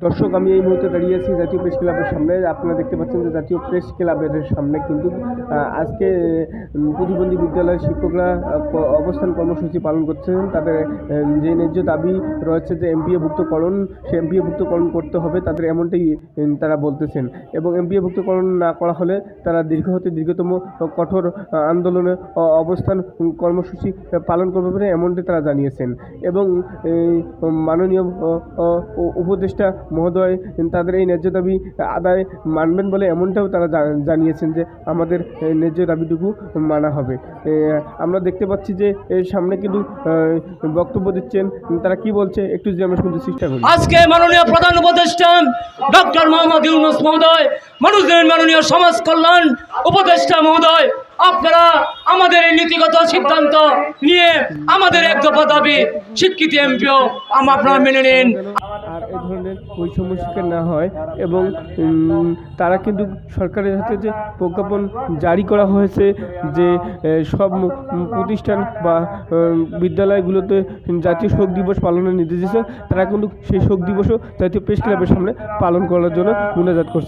দর্শক, আমি এই মুহূর্তে দাঁড়িয়ে আছি জাতীয় প্রেস ক্লাবের সামনে। আপনারা দেখতে পাচ্ছেন যে জাতীয় প্রেস ক্লাবের সামনে কিন্তু আজকে প্রতিবন্ধী বিদ্যালয়ের শিক্ষকরা অবস্থান কর্মসূচি পালন করছেন। তাদের যে ন্যায্য দাবি রয়েছে যে এমপিওভুক্তকরণ, সে এমপিওভুক্তকরণ করতে হবে তাদের, এমনটাই তারা বলতেছেন। এবং এমপিওভুক্তকরণ না করা হলে তারা দীর্ঘ হতে দীর্ঘতম কঠোর আন্দোলনে অবস্থান কর্মসূচি পালন করবে বলে এমনটি তারা জানিয়েছেন। এবং মাননীয় উপদেষ্টা মহোদয় তাদের এই ন্যায্য দাবি আদায় মানবেন বলে এমনটাও তারা জানিয়েছেন যে আমাদের ন্যায্য দাবিটুকু মানা হবে। আমরা দেখতে পাচ্ছি যে এর সামনে কিন্তু বক্তব্য দিচ্ছেন, তারা কি বলছে একটু যদি আমরা শুনতে চেষ্টা করি। আজকে মাননীয় প্রধান উপদেষ্টা ডক্টর মোহাম্মদ ইউনূস মহোদয়, মানুষদের মাননীয় সমাজ কল্যাণ উপদেষ্টা মহোদয়, আপনারা আমাদের এই নীতিগত সিদ্ধান্ত নিয়ে আমাদের এক দফা দাবি স্বীকৃতি এমপিও আপনারা মেনে নিন। আর এই ধরনের বৈষম্য শিকার না হয় এবং তারা কিন্তু সরকারের হাতে যে প্রজ্ঞাপন জারি করা হয়েছে যে সব প্রতিষ্ঠান বা বিদ্যালয়গুলোতে জাতীয় শোক দিবস পালনের নির্দেশ দিয়েছে, তারা কিন্তু সেই শোক দিবসও জাতীয় প্রেস ক্লাবের সামনে পালন করার জন্য মোনাজাত করছে।